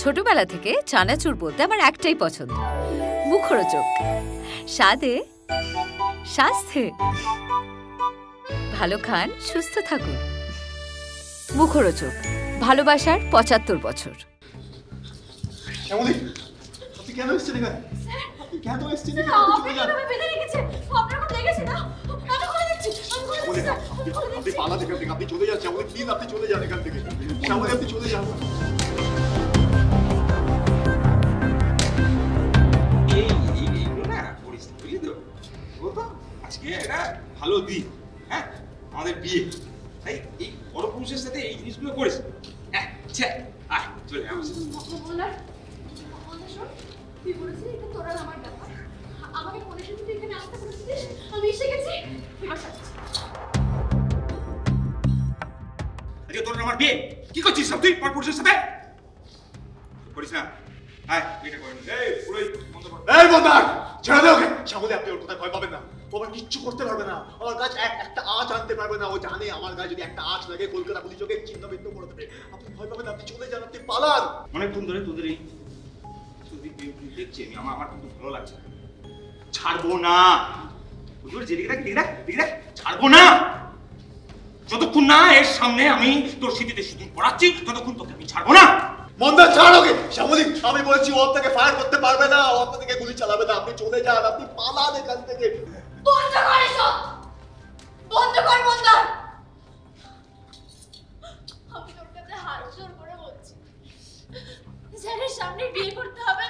ছোটবেলা থেকে চানাচুর বলতে আমার একটাই পছন্দ, মুখরোচক, স্বাদে স্বাস্থ্যে। ভালো খান, সুস্থ থাকুন। মুখরোচক, ভালোবাসার ৭৫ বছর। কেন এসেছেন এখানে? কেন এসেছেন এখানে? আপনি পালান এখান থেকে, আপনি চলে যাচ্ছেন। প্লিজ আপনি চলে যান এখান থেকে, আপনি চলে যান। আজকে একটা ভালো দিন, হ্যাঁ, আমাদের বিয়ে, তাই এই পরপুরুষের সাথে এই জিনিসগুলো করেছে। হ্যাঁ, আয় চলে আমার সাথে। তোর আমার বিয়ে কি করছিস তুই পরপুরুষের সাথে? করিস না। আয় এটা করেন। এই পুরোই বন্ধ কর। এই বন্দার ছেড়ে দে ওকে। সামনে আপনি ওর কথা ভয় পাবেন না, ও আমার কিচ্ছু করতে পারবে না। আমার গাছ একটা আঁচ আনতে পারবে না। ও জানে আমার গায়ে যদি একটা আঁচ লাগে কলকাতা পুলিশ ওকে চিহ্নবিহীন করে দেবে। আপনি ভয় পাবেন না, আপনি চলে যান, আপনি পালান। অনেকক্ষণ ধরে তোদের এই দেখছি আমি, আমার কিন্তু ভালো লাগছে। ছাড়বো না, হুজুর যেদিকে দেখ ছাড়বো না। যতক্ষণ না এর সামনে আমি তোর স্মৃতিতে সিঁদুর পড়াচ্ছি ততক্ষণ তোকে আমি ছাড়বো না। মন্দার ছাড় ওকে। শ্যামলী আমি বলছি ও আপনাকে ফায়ার করতে পারবে না, ও আপনাকে গুলি চালাবে না। আপনি চলে যান, আপনি পালান এখান থেকে। বন্ধ কর এসব, বন্ধ কর মন্দার। আমি তোর কাছে হাত জোর করে বলছি, যাদের সামনে বিয়ে করতে হবে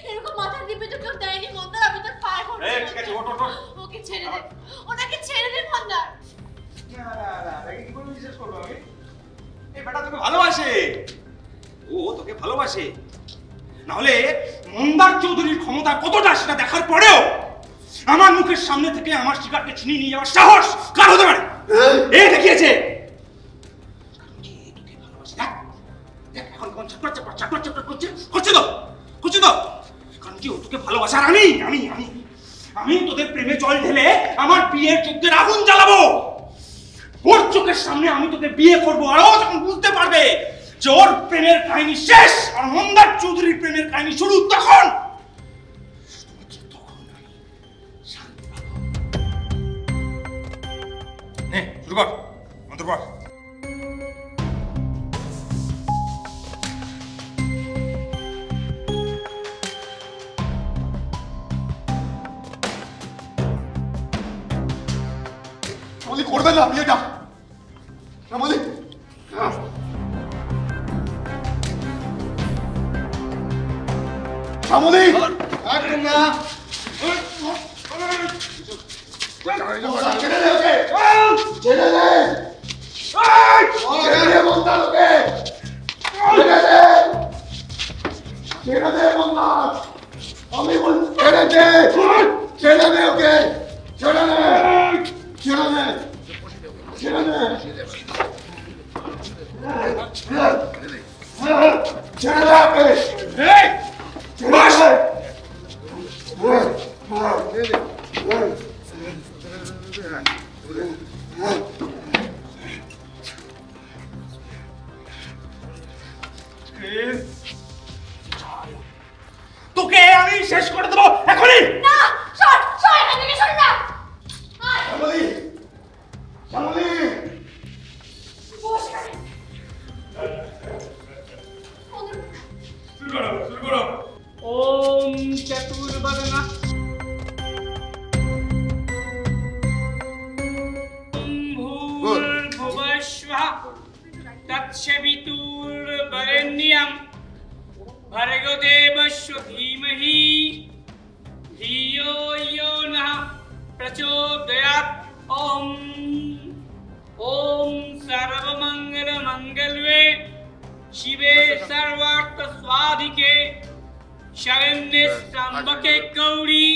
এরকম মাথা দিবে তো কেউ দেয়নি মন্দার। আমি তোর ফায়ার করছি। ঠিক আছে, ওঠ। ওকে ছেড়ে দে, ওনাকে ছেড়ে দে মন্দার। কি করে বিশ্বাস করবো আমি? এই বেটা তোকে ভালোবাসে, ও তোকে ভালোবাসে। নাহলে মন্দার চৌধুরীর ক্ষমতা কতটা সেটা দেখার পরেও আমার মুখের সামনে থেকে আমার শিকারকে ছিনিয়ে নিয়ে যাওয়ার সাহস কার হতে পারে? এ দেখিয়েছে। তোকে ভালোবাসে, দেখ এখন কোন চাকর করছে তো। কারণ কি ও তোকে ভালোবাসে, আর আমি তোদের প্রেমে জল ঢেলে আমার বিয়ের যুদ্ধের আগুন জ্বালাবো। ওর চোখের সামনে আমি তোকে বিয়ে করবো, আর ও যখন বুঝতে পারবে যে ওর প্রেমের কাহিনী শেষ আর মন্দার চৌধুরীর প্রেমের কাহিনী শুরু, তখন শুরু কর, মন্ত্র পড়। করবেন না বিয়েটা শ্যামলী। শ্যামলী একদম না, ছেড়ে দে ওকে, ছেড়ে দে, ছেড়ে দে বন্ধা ওকে, ছেড়ে দে বন্ধা। আমি বলছি ছেড়ে দে ওকে, ছেড়ে দে, ছেড়ে দে, ছেড়ে দে। তোকে আমি শেষ করে দেবো এখনই। না, সর এখান থেকে, সর না। শ্যামলী শুরু করো। ওম চতুর্বদনা ভূর্ভুবস্বঃ তৎসবিতুর্বরেণ্যং ভর্গো দেবস্য ধীমহি ধিयो यो नः प्रचोदयात्। ओम सर्वमंगलमंगल्ये शिवे सर्वार्थस्वाधिके शरण्ये त्र्यंबके गौरी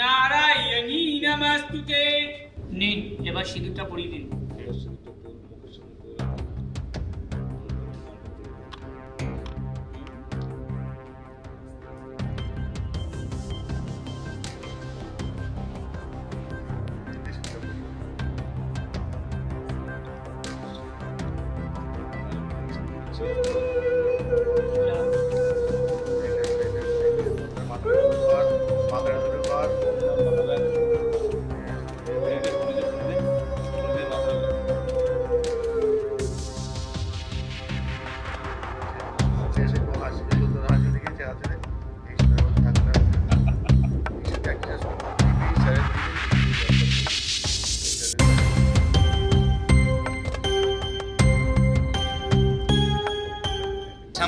नारायणी नमस्तुते। নিন এবার সিঁদুরটা পরিয়ে দিন।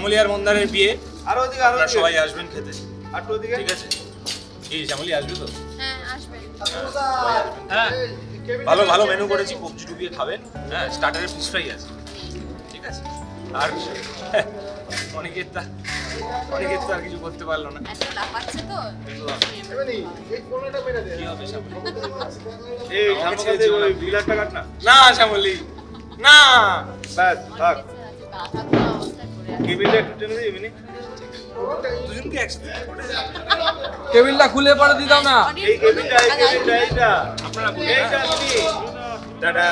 শ্যামলী আর মন্দারের বিয়ে, আরো ওদিকে আপনারা সবাই আসবেন খেতে, আর তো ওদিকে ঠিক আছে? কি শ্যামলী আসবে তো? হ্যাঁ আসবে। হ্যাঁ, ভালো ভালো মেনু করেছি, কবজি ডুবিয়ে খাবেন। হ্যাঁ, স্টার্টারে ফিশ ফ্রাই আছে, ঠিক আছে? আর অনেকের তো আর কিছু করতে পারলো না। এত লাফাচ্ছে তো। কি হবে শ্যামলী? এই ঠাকুর দে ওই বিলাসটা কাট না। না শ্যামলী, না। বাস থাক। গা থাকা অবস্থায় পড়ে আছে। কেবিলটা একটু টেনে দিই এমনি। দুজনকে একসাথে কেবিলটা খুলে পরে দিতাম না। এই কেবিলটা এইটা আপনারা এইটা টাটা।